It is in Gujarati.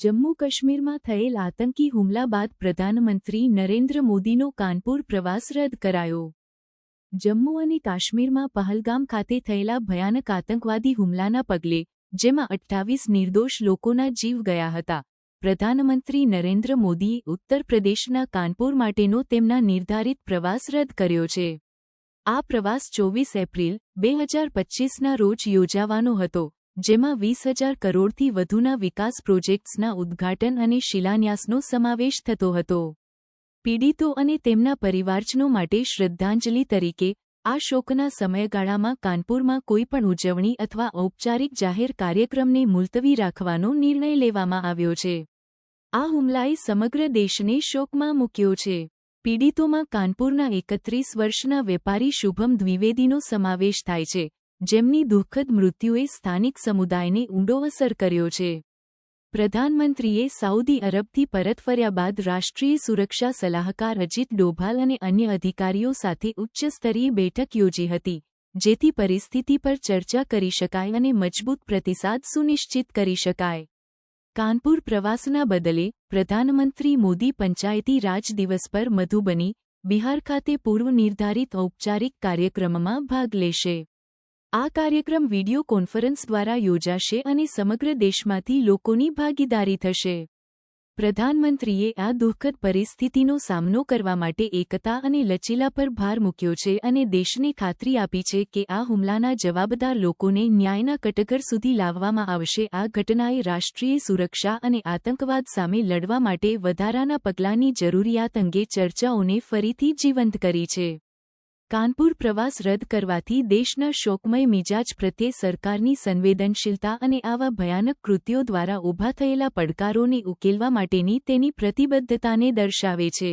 જમ્મુ કાશ્મીરમાં થયેલ આતંકી હુમલા બાદ પ્રધાનમંત્રી નરેન્દ્ર મોદીનો કાનપુર પ્રવાસ રદ કરાયો. જમ્મુ અને કાશ્મીરમાં પહલગામ ખાતે થયેલા ભયાનક આતંકવાદી હુમલાના પગલે, જેમાં 28 નિર્દોષ લોકોના જીવ ગયા હતા, પ્રધાનમંત્રી નરેન્દ્ર મોદીએ ઉત્તર પ્રદેશના કાનપુર માટેનો તેમના નિર્ધારિત પ્રવાસ રદ કર્યો છે. આ પ્રવાસ 24 એપ્રિલ 2025ના રોજ યોજાવાનો હતો, જેમાં 20,000 કરોડથી વધુના વિકાસ પ્રોજેક્ટ્સના ઉદ્ઘાટન અને શિલાન્યાસનો સમાવેશ થતો હતો. પીડિતો અને તેમના પરિવારજનો માટે શ્રદ્ધાંજલિ તરીકે આ શોકના સમયગાળામાં કાનપુરમાં કોઈપણ ઉજવણી અથવા ઔપચારિક જાહેર કાર્યક્રમને મુલતવી રાખવાનો નિર્ણય લેવામાં આવ્યો છે. આ હુમલાએ સમગ્ર દેશને શોકમાં મૂક્યો છે. પીડિતોમાં કાનપુરના 31 વર્ષના વેપારી શુભમ દ્વિવેદીનો સમાવેશ થાય છે, જેમની દુઃખદ મૃત્યુએ સ્થાનિક સમુદાયને ઊંડો અસર કર્યો છે. પ્રધાનમંત્રીએ સાઉદી અરબથી પરત ફર્યા બાદ રાષ્ટ્રીય સુરક્ષા સલાહકાર અજીત ડોભાલ અને અન્ય અધિકારીઓ સાથે ઉચ્ચસ્તરીય બેઠક યોજી હતી, જેથી પરિસ્થિતિ પર ચર્ચા કરી શકાય અને મજબૂત પ્રતિસાદ સુનિશ્ચિત કરી શકાય. કાનપુર પ્રવાસના બદલે પ્રધાનમંત્રી મોદી પંચાયતી રાજ દિવસ પર મધુબની, બિહાર ખાતે પૂર્વ નિર્ધારિત ઔપચારિક કાર્યક્રમમાં ભાગ લેશે. આ કાર્યક્રમ વીડિયો કોન્ફરન્સ દ્વારા યોજાશે અને સમગ્ર દેશમાંથી લોકોની ભાગીદારી થશે. પ્રધાનમંત્રીએ આ દુઃખદ પરિસ્થિતિનો સામનો કરવા માટે એકતા અને લચીલા પર ભાર મૂક્યો છે અને દેશને ખાતરી આપી છે કે આ હુમલાના જવાબદાર લોકોને ન્યાયના કટઘર સુધી લાવવામાં આવશે. આ ઘટનાએ રાષ્ટ્રીય સુરક્ષા અને આતંકવાદ સામે લડવા માટે વધારાના પગલાંની જરૂરિયાત અંગે ચર્ચાઓને ફરીથી જીવંત કરી છે. કાનપુર પ્રવાસ રદ કરવાથી દેશના શોકમય મિજાજ પ્રત્યે સરકારની સંવેદનશીલતા અને આવા ભયાનક કૃત્યો દ્વારા ઊભા થયેલા પડકારોને ઉકેલવા માટેની તેની પ્રતિબદ્ધતાને દર્શાવે છે.